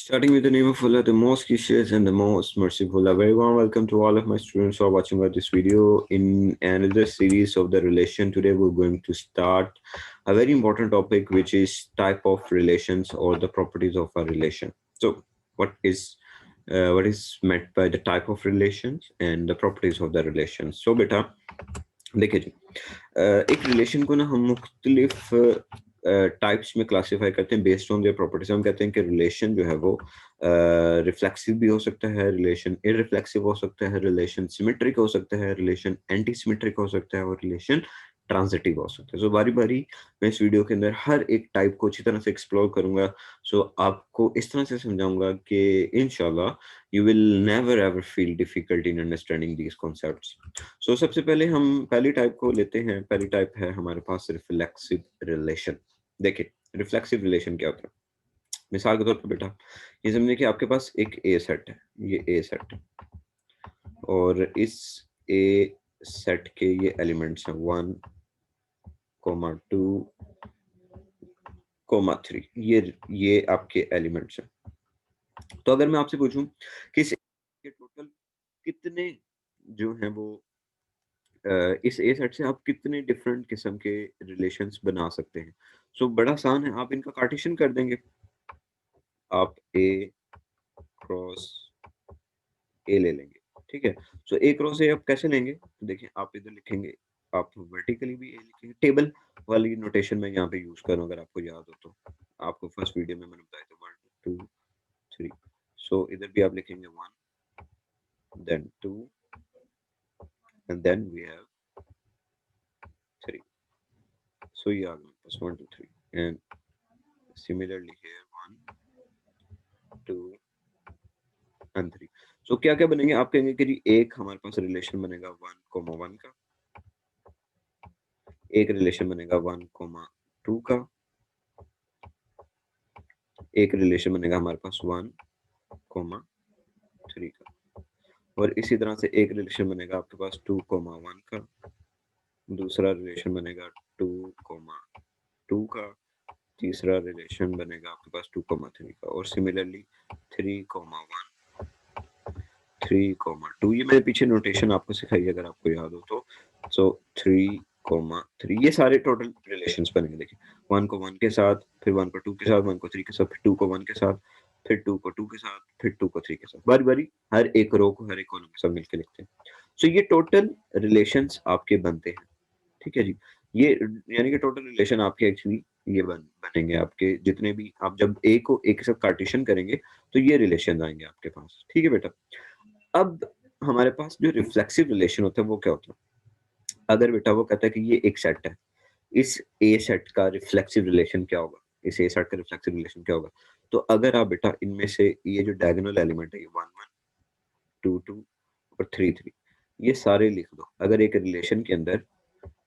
Starting with the name of Allah, the most gracious and the most merciful. A very warm welcome to all of my students who are watching this video in another series of the relation. Today we're going to start a very important topic, which is type of relations or the properties of a relation. So what is meant by the type of relations and the properties of the relations. So beta देखिए जी एक relation को ना हम मुख्तलिफ types में classify करते हैं based on their properties. हम कहते हैं कि रिलेशन जो है वो रिफ्लेक्सिव भी हो सकता है, रिलेशन इररिफ्लेक्सिव हो सकता है, रिलेशन सिमेट्रिक हो सकता है, रिलेशन एंटी सिमेट्रिक हो सकता है और रिलेशन ट्रांजिटिव हो सकता है। सो बारी बारी मैं इस वीडियो के अंदर हर एक टाइप को अच्छी तरह से एक्सप्लोर करूंगा। सो आपको इस तरह से समझाऊंगा कि इंशाल्लाह you will never ever feel difficult in understanding these concepts. So सबसे पहले हम पहली टाइप को लेते हैं। पहली टाइप है हमारे पास रिफ्लेक्सिव रिलेशन। देखिए रिफ्लेक्सिव रिलेशन क्या होता है। मिसाल के तौर पर बेटा ये समझिए कि आपके पास एक ए सेट है, ये ए सेट है और इस ए सेट के ये एलिमेंट्स हैं 1, 2, 3। ये आपके एलिमेंट्स हैं। तो अगर मैं आपसे पूछूं कि इस टोटल कितने जो हैं वो इस ए सेट से आप कितने डिफरेंट किस्म के रिलेशंस बना सकते हैं। सो बड़ा आसान है, आप इनका कार्टेशियन कर देंगे। आप ए क्रॉस ए ले लेंगे, ठीक है। सो ए क्रॉस ए आप कैसे लेंगे, तो देखिए आप इधर लिखेंगे, आप वर्टिकली भी ए लिखेंगे। टेबल वाली नोटेशन में यहाँ पे यूज करूँ अगर आपको याद हो तो। आपको फर्स्ट वीडियो में मैंने बताया था 1 2 3। सो इधर भी आप लिखेंगे 1 then 2 and then we have 3। So ये आ गया बस 1 2 3 and similarly here 1 2 and 3। So क्या क्या बनेंगे, आप कहेंगे कि जी एक हमारे पास रिलेशन बनेगा 1, 1 का, एक रिलेशन बनेगा 1, 2 का, एक रिलेशन बनेगा हमारे पास 1, 3 का, और इसी तरह से एक रिलेशन बनेगा आपके पास 2, 1 का, दूसरा रिलेशन बनेगा 2, 2 का, तीसरा रिलेशन बनेगा आपके पास 2, 3 का, और सिमिलरली 3, 1, 3, 2। ये मैंने पीछे नोटेशन आपको सिखाई अगर आपको याद हो तो। सो 3, 3 ये सारे टोटल रिलेशंस बनेंगे। देखिए 1 को 1 के साथ, फिर 1 को 2 के साथ, 1 को 3 के साथ, फिर 2 को 1 के साथ, फिर 2 को 2 के साथ, फिर 2 को 3 के साथ। बारी बारी हर एक रो को हर एक कॉलम के साथ मिलकर लिखते हैं। सो ये टोटल रिलेशंस आपके बनते हैं, ठीक है जी। ये यानी कि टोटल रिलेशन आपके एक्चुअली ये बनेंगे आपके जितने भी आप जब ए को ए के साथ कार्टेशियन करेंगे तो ये रिलेशन आएंगे आपके पास, ठीक है बेटा। अब हमारे पास जो रिफ्लेक्सिव रिलेशन होता है वो क्या होता है। अगर बेटा वो कहता है कि ये एक सेट है, इस ए सेट का रिफ्लेक्सिव रिलेशन क्या होगा, इस ए सेट का रिफ्लेक्सिव रिलेशन क्या होगा। तो अगर आप बेटा इनमें से ये जो डायगोनल एलिमेंट है ये 1, 1, 2, 2 और 3, 3 ये सारे लिख दो। अगर एक रिलेशन के अंदर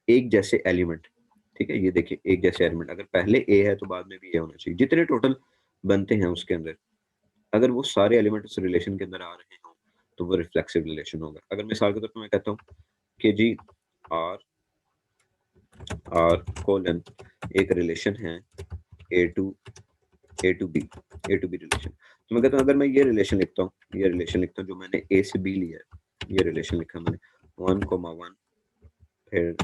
एक जैसे एलिमेंट, ठीक है, ये देखिए एक जैसे एलिमेंट अगर पहले ए है तो बाद में भी ए होना चाहिए। जितने टोटल बनते हैं उसके अंदर अगर वो सारे एलिमेंट उस रिलेशन के अंदर आ रहे हों तो वो रिफ्लेक्सिव रिलेशन होगा। अगर मिसाल के तौर पर मैं कहता हूँ कि जी आर कोलन एक रिलेशन है ए टू बी रिलेशन, तो मैं कहता हूँ अगर मैं ये रिलेशन लिखता हूँ, जो मैंने ए से बी लिया है, ये रिलेशन लिखा मैंने 1, 1, फिर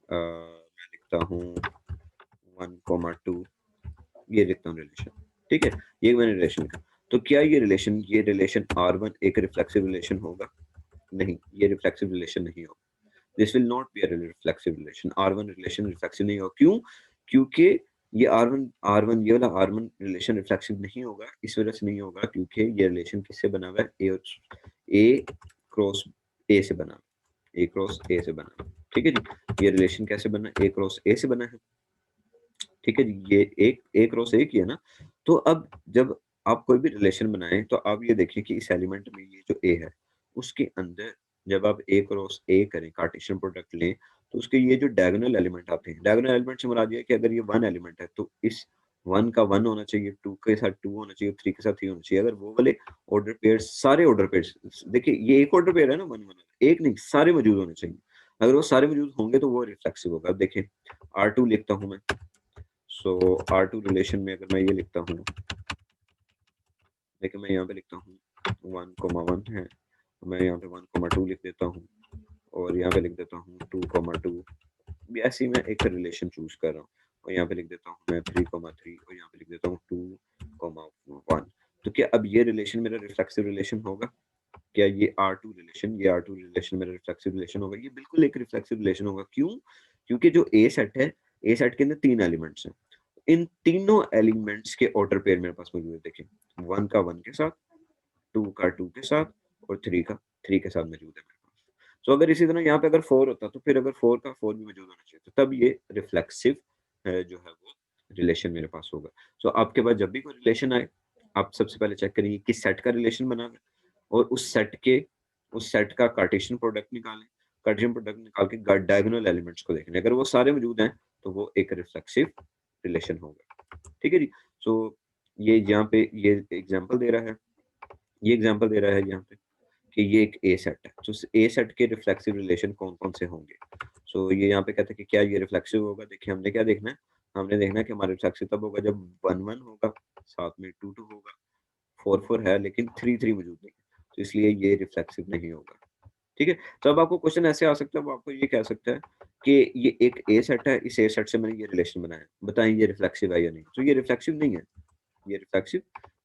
मैं लिखता हूँ 1, 2, ये लिखता हूँ रिलेशन, ठीक है। ये मैंने रिलेशन लिखा। तो क्या ये रिलेशन R1 एक रिफ्लेक्सिव रिलेशन होगा? नहीं, ये रिफ्लेक्सिव रिलेशन नहीं होगा। This will not be a reflexive relation. R1 relation reflexive नहीं होगा। क्यों? क्योंकि ये R1 ये वाला R1 रिलेशन रिफ्लेक्सिव नहीं होगा। इस वजह से नहीं होगा क्योंकि ये रिलेशन किससे बना हुआ है? ए क्रॉस ए से बना है। ए क्रॉस ए से बना है, ठीक है जी। ये रिलेशन कैसे बना है? ए क्रॉस ए से बना है, ठीक है जी। ये एक ए क्रॉस ए किया ना। तो अब जब आप कोई भी रिलेशन बनाएं तो आप ये देखिए कि इस एलिमेंट में ये जो ए है उसके अंदर जब आप ए क्रॉस ए करें, कार्टेशियन प्रोडक्ट लें, तो उसके ये जो डायगोनल एलिमेंट आते हैं, डायगोनल एलिमेंट से मुराद ये है कि अगर ये 1 एलिमेंट है तो इस 1 का 1 होना चाहिए, 2 के साथ 2 होना चाहिए, 3 के साथ 3 होना चाहिए। अगर वो वाले ऑर्डर पेयर्स सारे ऑर्डर पेयर्स देखिए ये एक ऑर्डर पेयर है ना 1 1 एक नहीं, सारे मौजूद होने चाहिए। अगर वो सारे मौजूद होंगे तो वो रिफ्लेक्सिव होगा। अब देखिए R2 लिखता हूं मैं। सो R2 रिलेशन में अगर मैं ये लिखता हूँ देखिए मैं यहाँ पे लिखता हूँ 1,1 है, मैं यहाँ पे 1,2 लिख देता हूँ और यहाँ पे लिख देता हूँ 2,2। ऐसे ही मैं एक रिलेशन चूज कर रहा हूँ और यहाँ पे लिख देता हूँ मैं 3,3 और यहाँ पे लिख देता हूँ 2,1। तो क्या अब ये रिलेशन मेरा रिफ्लेक्सिव रिलेशन होगा? क्या ये R2 रिलेशन मेरा रिफ्लेक्सिव रिलेशन होगा? ये बिल्कुल एक रिफ्लेक्सिव रिलेशन होगा। क्यों? क्योंकि जो ए सेट है, ए सेट के अंदर 3 एलिमेंट्स हैं। इन तीनों एलिमेंट्स के ऑर्डर पेयर मेरे पास मौजूद है। देखिए 1 का 1 के साथ, 2 का 2 के साथ और 3 का 3 के साथ मौजूद है मेरे पास। सो अगर इसी तरह यहाँ पे अगर 4 होता तो फिर अगर 4 का 4 भी मौजूद होना चाहिए, तो तब ये रिफ्लेक्सिव जो है वो रिलेशन मेरे पास होगा। सो आपके पास जब भी कोई रिलेशन आए, आप सबसे पहले चेक करिए किस सेट का रिलेशन बना है और उस सेट का कार्टेशियन प्रोडक्ट निकालें। कार्टेशियन प्रोडक्ट निकाल के डायगोनल एलिमेंट्स को देखें। अगर वो सारे मौजूद हैं, तो वो एक रिफ्लेक्सिव रिलेशन होगा। ठीक है जी? सो ये यहाँ पे ये एग्जांपल दे रहा है। ये एग्जांपल दे रहा है यहाँ पे कि ये एक ए सेट है। तो ए सेट के रिफ्लेक्सिव रिलेशन कौन-कौन से होंगे? सो ये यहाँ पे कहते हैं कि क्या ये रिफ्लेक्सिव होगा? देखिए हमने क्या देखना है? हमने देखना है कि हमारा रिफ्लेक्सिव तब होगा जब 1-1 होगा, साथ में 2-2 होगा, 4-4 है लेकिन 3-3 मौजूद नहीं है। तो इसलिए ये रिफ्लेक्सिव नहीं होगा। ठीक है? तो अब आपको क्वेश्चन ऐसे आ सकता है, वो आपको ये कह सकता है कि ये एक ए सेट है, इस ए सेट से मैंने ये रिलेशन बनाया। बताएँ ये रिफ्लेक्सिव है या नहीं? तो ये रिफ्लेक्सिव नहीं है। ये रिफ्लेक्सिव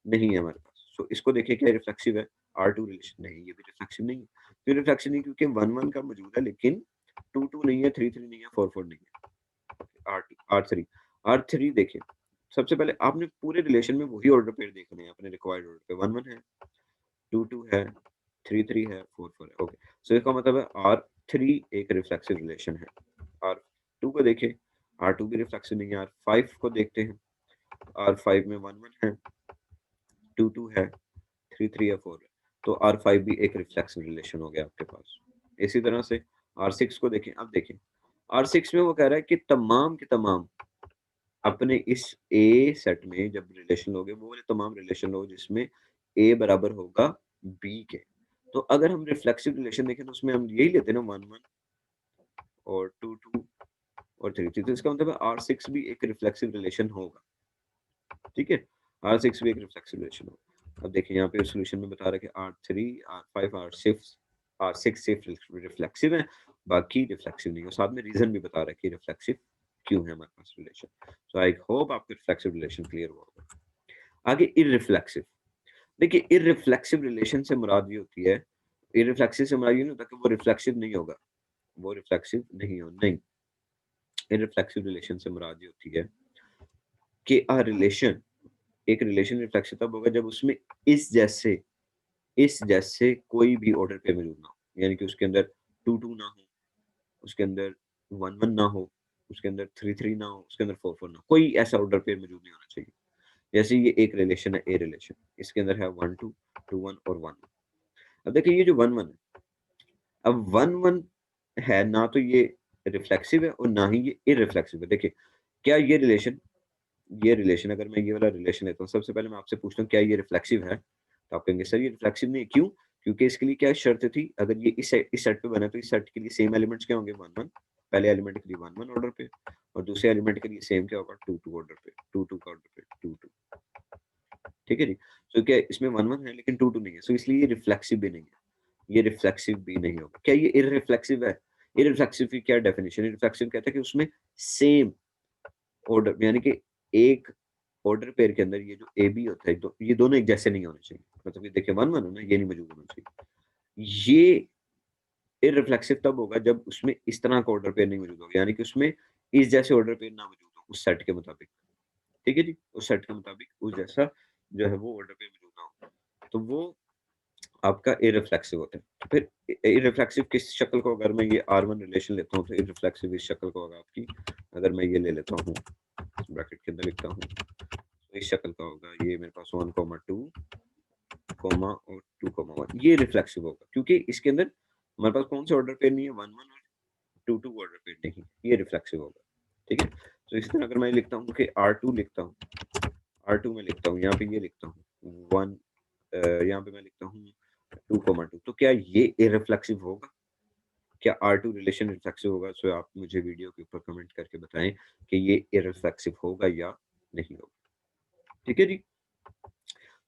नहीं है हमारे पास। सो इसको देखिए क्या रिफ्लेक्सिव है? R2 रिलेशन नहीं, ये भी रिफ्लेक्सिव नहीं है। क्यों रिफ्लेक्सिव नहीं? क्योंकि 1-1 का मौजूद है लेकिन 2-2 नहीं है, 3-3 नहीं है, 4-4 नहीं है। R2 R3 R3 देखिए, सबसे पहले आपने पूरे रिलेशन में वही ऑर्डर पेयर देखने हैं अपने रिक्वायर्ड ऑर्डर पे। 1-1 है, 2-2 है, 3-3 है, 4-4 है। ओके, सो इसका मतलब है R3 एक रिफ्लेक्सिव रिलेशन है। R2 को देखिए, R2 भी रिफ्लेक्सिव नहीं है। R5 को देखते हैं, R5 में 1-1 है, 2-2 है, 3-3 या 4 है। तो R5 भी एक रिफ्लेक्सिव रिलेशन हो गया आपके पास। इसी तरह से R6 को देखें, अब देखें R6 में वो कह रहा है कि तमाम के तमाम अपने इस ए सेट में जब रिलेशन लोगे, वो वाले तमाम रिलेशन लो जिसमें ए बराबर होगा बी के। तो अगर हम रिफ्लेक्सिव रिलेशन देखें तो उसमें हम यही लेते हैं ना 1-1 और 2-2 और 3-3। तो इसका मतलब है R6 भी एक रिफ्लेक्सिव रिलेशन होगा। ठीक है? R6 भी एक रिफ्लेक्सिव रिलेशन होगा। अब देखिए यहाँ पे सॉल्यूशन में बता रहा है कि R3, R5, R6 सिर्फ रिफ्लेक्सिव है, बाकी रिफ्लेक्सिव नहीं है। और साथ में रीज़न भी बता रहा है कि रिफ्लेक्सिव क्यों है हमारे पास रिलेशन। सो आई होप आपको रिफ्लेक्सिव रिलेशन क्लियर हुआ होगा। आगे इररिफ्लेक्सिव। देखिए इररिफ्लेक्सिव रिलेशन से मुराद ये होती है, इररिफ्लेक्सिव से मुराद ये नहीं होता कि वो रिफ्लेक्सिव नहीं होगा, वो रिफ्लेक्सिव नहीं हो नहीं। इररिफ्लेक्सिव रिलेशन से मुराद ये होती है कि एक रिलेशन रिफ्लेक्सिव तब होगा जब उसमें इस जैसे कोई भी ऑर्डर पेयर मौजूद ना हो। यानी कि उसके अंदर 2-2 ना हो, उसके अंदर 1-1 ना हो, उसके अंदर 3-3 ना हो, उसके अंदर 4-4 ना हो। कोई ऐसा ऑर्डर पेयर मौजूद नहीं होना चाहिए। जैसे ये एक रिलेशन है ए रिलेशन, इसके अंदर है 1-2, 2-1 और 1-1। अब देखिए ये जो 1-1 है, अब 1-1 है ना तो ये रिफ्लेक्सिव है और ना ही ये इररिफ्लेक्सिव है। देखिए क्या ये रिलेशन अगर मैं ये वाला रिलेशन लेता हूँ, सबसे पहले मैं आपसे पूछता हूँ क्या ये रिफ्लेक्सिव है? तो आप कहेंगे सर ये रिफ्लेक्सिव नहीं है, क्यों? क्योंकि इसके लिए क्या शर्त थी? अगर ये इस सेट पे बना है तो इस सेट के लिए सेम एलिमेंट्स क्या होंगे? 1-1। पहले एलिमेंट के लिए 1-1 ऑर्डर पे और दूसरे एलिमेंट के लिए सेम क्या होगा? 2-2 ऑर्डर पे, 2-2 का ऑर्डर पे, 2-2। ठीक है जी? सो क्या इसमें 1-1 है लेकिन 2-2 नहीं है, सो इसलिए ये रिफ्लेक्सिव भी नहीं है। ये रिफ्लेक्सिव भी नहीं होगा। क्या ये इररिफ्लेक्सिव है? इररिफ्लेक्सिव की क्या डेफिनिशन है? रिफ्लेक्सिव कहता है कि उसमें सेम ऑर्डर यानी कि एक ऑर्डर पेयर के अंदर ये जो ए बी होता है, ये दोनों एक जैसे नहीं होने चाहिए। मतलब ये देखिए 1-1 है ना, ये नहीं मौजूद होना चाहिए। ये इररिफ्लेक्सिव तब होगा जब उसमें इस तरह का ऑर्डर पेयर नहीं मौजूद होगा, यानी कि उसमें इस जैसे ऑर्डर पेयर ना मौजूद हो उस सेट के मुताबिक। ठीक है जी? उस सेट के मुताबिक उस जैसा जो है वो ऑर्डर पेयर मौजूद ना हो। तो वो आपका इररिफ्लेक्सिव होता है। तो फिर इररिफ्लेक्सिव किस शक्ल को अगर मैं ये R1 रिलेशन लेता हूँ तो इररिफ्लेक्सिव इस शक्ल को होगा आपकी। अगर मैं ये ले लेता हूँ, ब्रैकेट के अंदर लिखता हूँ, तो इस शक्ल का होगा। ये मेरे पास 1,2 और 2,1 ये रिफ्लेक्सिव होगा क्योंकि इसके अंदर हमारे पास कौन से ऑर्डर पेयर नहीं है? 1-1 और 2-2 ऑर्डर पेयर नहीं, ये रिफ्लेक्सिव होगा। ठीक है? तो इस तरह अगर मैं लिखता हूँ कि R2 लिखता हूँ, R2 में लिखता हूँ, यहाँ पे ये लिखता हूँ 1 यहाँ पे मैं लिखता हूँ 2,2 तो क्या ये इररिफ्लेक्सिव होगा? क्या R2 रिलेशन रिफ्लेक्सिव होगा? सो आप मुझे वीडियो के ऊपर कमेंट करके बताएं कि ये इररिफ्लेक्सिव होगा या नहीं होगा। ठीक है जी?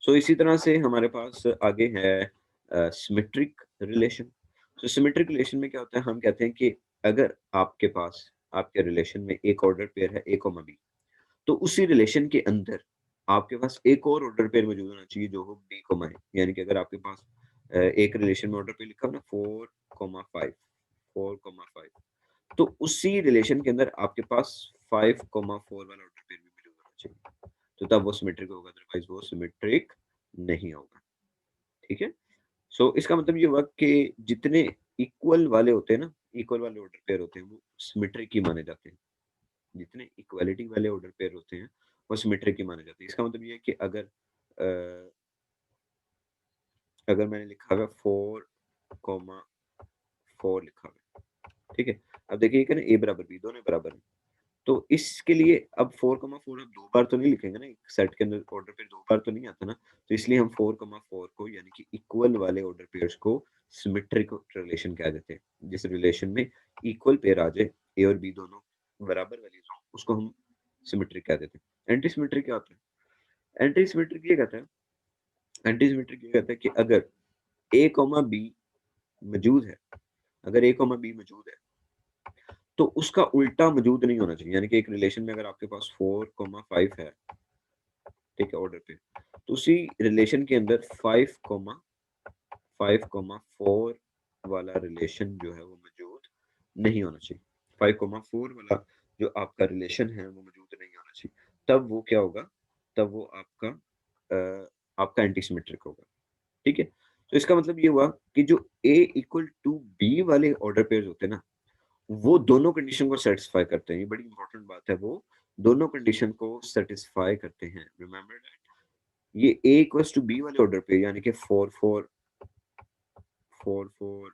सो इसी तरह से हमारे पास आगे है सिमेट्रिक रिलेशन। सो सिमेट्रिक रिलेशन में क्या होता है, हम कहते हैं कि अगर आपके पास आपके रिलेशन में एक ऑर्डर पेयर है a, b, तो उसी रिलेशन के अंदर आपके पास एक और ऑर्डर पेयर मौजूद होना चाहिए जो हो b, a। यानी कि अगर आपके पास एक रिलेशन में ऑर्डर पेयर लिखा हो ना 4, 5, तो उसी रिलेशन के अंदर आपके पास 5, 4 वाला ऑर्डर पेयर भी मौजूद होना चाहिए, तो तब वो सिमेट्रिक होगा, अदरवाइज वो सिमेट्रिक नहीं होगा। ठीक है। सो इसका मतलब ये हुआ कि जितने इक्वल वाले होते हैं ना, इक्वल वाले ऑर्डर पेयर होते हैं वो सिमेट्रिक ही माने जाते हैं। जितने इक्वालिटी वाले ऑर्डर पेयर होते हैं वो सिमेट्रिक ही माने जाते हैं। इसका मतलब ये है कि अगर मैंने लिखा हुआ 4, 4 लिखा हुआ है, ठीक है। अब देखिए कि ना a बराबर b दोनों बराबर है, तो इसके लिए अब 4, 4 हम दो बार तो नहीं लिखेंगे ना, एक सेट के अंदर ऑर्डर पेयर दो बार तो नहीं आता ना, तो इसलिए हम 4, 4 को यानी कि इक्वल वाले ऑर्डर पेयर्स को सिमेट्रिक रिलेशन कह देते हैं। जिस रिलेशन में इक्वल पेयर आ जाए, ए और बी दोनों बराबर वैल्यूज हो, उसको हम सिमेट्रिक कह देते हैं। एंटी सिमेट्रिक क्या होता है? एंटी सिमेट्रिक ये कहता है, एंटी सिमेट्रिक ये कहता है कि अगर ए कॉमा बी मौजूद है, अगर ए कॉमा बी मौजूद है तो उसका उल्टा मौजूद नहीं होना चाहिए। यानी कि एक रिलेशन में अगर आपके पास 4, 5 है, ठीक है, ऑर्डर पे, तो उसी रिलेशन के अंदर 5, 4 वाला रिलेशन जो है वो मौजूद नहीं होना चाहिए। 5, 4 वाला जो आपका रिलेशन है वो मौजूद नहीं होना चाहिए, तब वो क्या होगा, तब वो आपका एंटी सिमेट्रिक होगा। ठीक है। तो इसका मतलब ये हुआ कि जो a इक्वल टू बी वाले ऑर्डर पेयर्स होते हैं ना, वो दोनों कंडीशन को सेटिस्फाई करते हैं। ये बड़ी इंपॉर्टेंट बात है, वो दोनों कंडीशन को सेटिस्फाई करते हैं। रिमेंबर दैट ये a इक्वल्स टू b वाले ऑर्डर पे, यानी कि 4, 4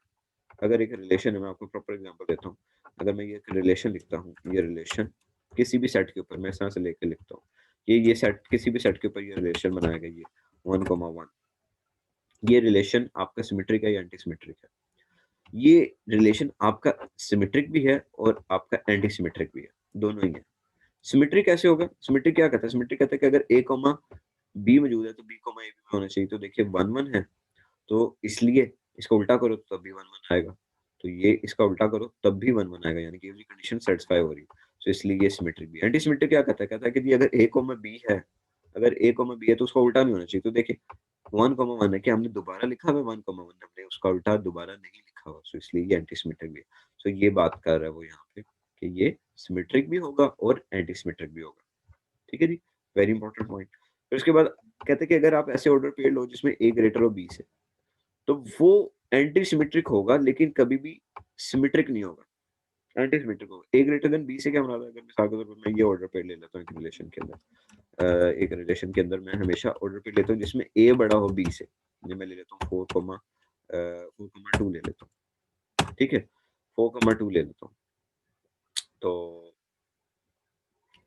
अगर एक रिलेशन है, मैं आपको प्रॉपर एग्जांपल देता हूँ। अगर मैं ये एक रिलेशन लिखता हूँ, ये रिलेशन किसी भी सेट के ऊपर मैं इस तरह से लेके लिखता हूँ, ये सेट किसी भी सेट के ऊपर ये रिलेशन बनाया गया, ये 1, 1, ये रिलेशन आपका सिमेट्रिक है या एंटी सिमेट्रिक है? ये रिलेशन आपका सिमेट्रिक भी है और आपका एंटी सिमेट्रिक भी है, दोनों ही है। सिमेट्रिक कैसे होगा? सिमेट्रिक क्या कहता है? सिमेट्रिक कहता है कि अगर a कॉमा b मौजूद है तो b कॉमा a भी होना चाहिए। तो देखिए 1, 1 है, तो इसलिए इसका उल्टा करो तो तब भी 1, 1 आएगा, तो ये इसका उल्टा करो तब भी 1, 1 आएगा, यानी कि ये कंडीशन सेटिस्फाई हो रही है। तो इसलिए ये सिमेट्रिक भी है। एंटी सिमेट्रिक क्या कहता है? कहता है कि जी अगर a कॉमा b है, अगर a कॉमा b है तो उसका उल्टा नहीं होना चाहिए। तो देखिए 1, 1 है कि हमने दोबारा लिखा हुआ 1, 1, हमने उसका उल्टा दोबारा नहीं लिखा हुआ, सो इसलिए ये एंटी सिमेट्रिक भी है। सो ये बात कर रहा है वो यहाँ पे कि ये सिमेट्रिक भी होगा और एंटी सिमेट्रिक भी होगा। ठीक है जी, वेरी इंपॉर्टेंट पॉइंट। फिर उसके बाद कहते हैं कि अगर आप ऐसे ऑर्डर पेयर लो जिसमें ए ग्रेटर हो बी से, तो वो एंटी सिमेट्रिक होगा लेकिन कभी भी सिमेट्रिक नहीं होगा, एंटी सिमेट्रिक होगा। ए ग्रेटर देन बी से क्या मतलब है? अगर मिसाल के तौर पर मैं ये ऑर्डर पेयर ले लेता हूँ एक रिलेशन के अंदर, एक रिलेशन के अंदर मैं हमेशा ऑर्डर पेयर लेता हूँ जिसमें ए बड़ा हो बी से। ये मैं ले लेता हूँ 4, 2 ले लेता हूँ, ठीक है, 4, 2 ले लेता हूँ। तो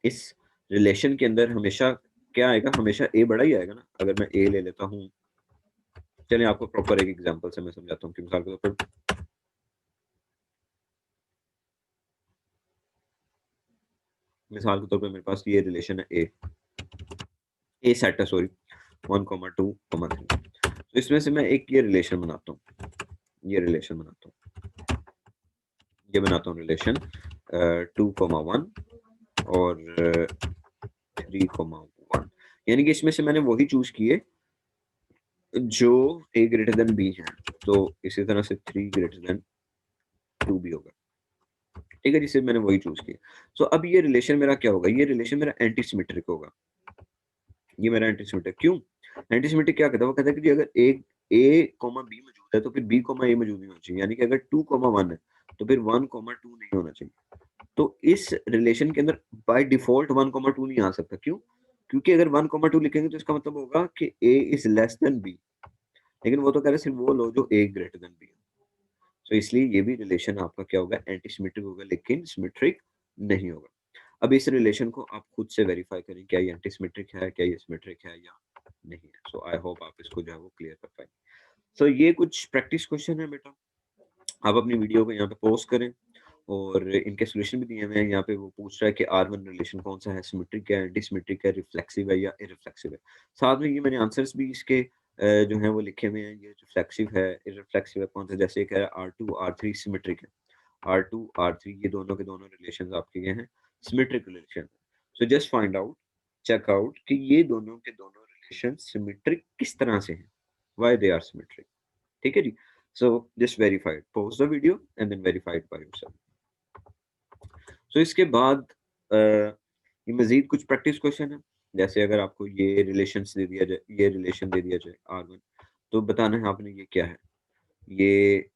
इस रिलेशन के अंदर हमेशा क्या आएगा? हमेशा ए बड़ा ही आएगा ना। अगर मैं ए ले लेता हूँ, चलिए आपको प्रॉपर एक एग्जांपल से मैं समझाता हूँ कि मिसाल के तौर पर मेरे पास ये रिलेशन है ए सेट है, सॉरी 1, 2, 3। तो इसमें से मैं एक ये रिलेशन बनाता हूँ, ये रिलेशन बनाता हूँ, ये बनाता हूँ रिलेशन 2, 1 और 3, 1, यानी कि इसमें से मैंने वही चूज किए जो a ग्रेटर देन b है, तो इसी तरह से 3 ग्रेटर देन 2 भी होगा। ठीक है, जिससे मैंने वही चूज किया। सो अब ये रिलेशन मेरा क्या होगा? ये रिलेशन मेरा एंटी सिमेट्रिक होगा। ये मेरा एंटी सिमेट्रिक क्यों? एंटी सिमेट्रिक क्या कहता है? वो कहता है कि जी अगर a कॉमा b मौजूद है तो फिर b कॉमा a मौजूद नहीं होना चाहिए। यानी कि अगर 2, 1 है तो फिर 1, 2 नहीं होना चाहिए। तो इस रिलेशन के अंदर बाय डिफॉल्ट 1, 2 नहीं आ सकता। क्यों? क्योंकि अगर 1, 2 लिखेंगे तो इसका मतलब होगा कि a is less than b, लेकिन वो तो कह रहे सिर्फ वो लो जो a ग्रेटर देन b है। तो इसलिए ये भी रिलेशन आपका क्या होगा? एंटी सिमेट्रिक होगा, लेकिन सिमेट्रिक नहीं होगा। अब इस रिलेशन को आप खुद से वेरीफाई करें, क्या ये एंटी सिमेट्रिक है, क्या ये सिमेट्रिक है या नहीं है। सो आई होप आप इसको जो है वो क्लियर कर पाएंगे। सो ये कुछ प्रैक्टिस क्वेश्चन है बेटा, आप अपनी वीडियो को यहाँ पे पोस्ट करें और इनके सॉल्यूशन भी दिए हुए हैं। यहाँ पे वो पूछ रहा है कि R1 रिलेशन कौन सा है, सिमेट्रिक है, एंटी सिमेट्रिक है, रिफ्लेक्सिव है या इररिफ्लेक्सिव है। साथ में ये मैंने आंसर्स भी इसके जो हैं वो लिखे हुए हैं। ये रिफ्लेक्सिव है, इररिफ्लेक्सिव है, कौन सा, जैसे कह रहा है R2 R3 सिमेट्रिक है। R2 R3 ये दोनों के दोनों रिलेशंस आपके ये हैं symmetric relation. So just find out, check out कि ये दोनों के दोनों रिलेशन सिमेट्रिक किस तरह से हैं, व्हाई दे आर सिमेट्रिक। ठीक है जी। So just verify it, pause the video and then verify it by yourself. So इसके बाद ये मजीद कुछ प्रैक्टिस क्वेश्चन है। जैसे अगर आपको ये रिलेशंस दे दिया जाए, ये रिलेशन दे दिया जाए R1, तो बताना है आपने ये क्या है। ये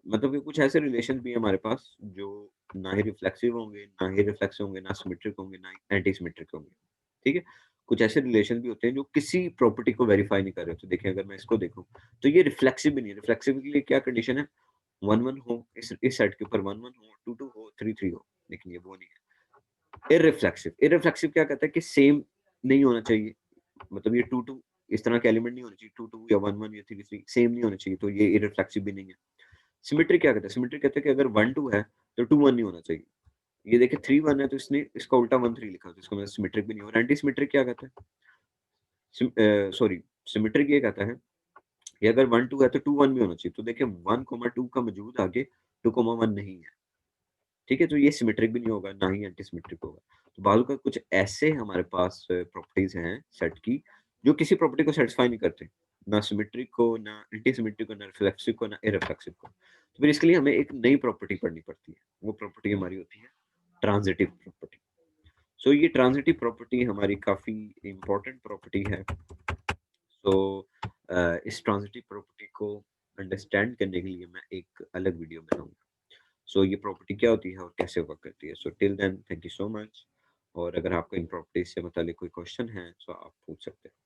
मतलब कि कुछ ऐसे रिलेशन भी हैं हमारे पास जो ना ही रिफ्लेक्सिव होंगे, ना ही रिफ्लेक्सिव होंगे, ना सिमेट्रिक होंगे, ना ही एंटी सिमेट्रिक होंगे। ठीक है? कुछ ऐसे रिलेशन भी होते हैं जो किसी प्रॉपर्टी को वेरीफाई नहीं कर रहे। तो देखिए अगर मैं इसको देखूँ, तो ये रिफ्लेक्सिव भी नहीं है। रिफ्लेक्सिव के लिए क्या कंडीशन है? 1-1 हो, इस सेट के ऊपर 1-1 हो, 2-2 हो, 3-3 हो। लेकिन ये वो नहीं है। इररिफ्लेक्सिव, इररिफ्लेक्सिव क्या कहता है कि सेम नहीं होना चाहिए। मतलब ये 2-2 इस तरह के एलिमेंट नहीं होने चाहिए। 2-2 या 1-1 या 3-3 सेम नहीं होने चाहिए, तो ये इररिफ्लेक्सिव भी नहीं है। सिमेट्री क्या कहता है? सिमेट्री कहता है कि अगर 1-2 है, तो 2-1 नहीं होना चाहिए। ये देखिए 3-1 है, तो इसने इसका उल्टा 1-3 लिखा, तो इसका मतलब सिमेट्रिक भी नहीं है। और एंटी सिमेट्रिक क्या कहता है? सॉरी, सिमेट्रिक ये कहता है कि अगर 1-2 है, तो 2-1 भी होना चाहिए। तो देखिए 1, 2 का वजूद आगे 2, 1 नहीं है। ठीक है? तो ये सिमेट्रिक भी नहीं होगा, ना ही एंटी सिमेट्रिक होगा। तो बाजू का कुछ ऐसे हमारे पास प्रॉपर्टीज़ हैं सेट की, जो किसी प्रॉपर्टी को सैटिस्फाई नहीं करते। ना सिमेट्रिक को, ना एंटी सिमेट्रिक को, ना रिफ्लेक्सिव को, ना इररिफ्लेक्सिव को। तो फिर इसके लिए हमें एक नई प्रॉपर्टी पढ़नी पड़ती है। वो प्रॉपर्टी हमारी होती है ट्रांज़िटिव प्रॉपर्टी। सो ये ट्रांज़िटिव प्रॉपर्टी हमारी काफ़ी इम्पोर्टेंट प्रॉपर्टी है। सो इस ट्रांज़िटिव प्रॉपर्टी को अंडरस्टैंड करने के लिए मैं एक अलग वीडियो बनाऊँगा। सो ये प्रॉपर्टी क्या होती है और कैसे वर्क करती है। So till then thank you so much. और अगर आपको इन प्रॉपर्टीज से मतलब कोई क्वेश्चन है तो आप पूछ सकते हैं।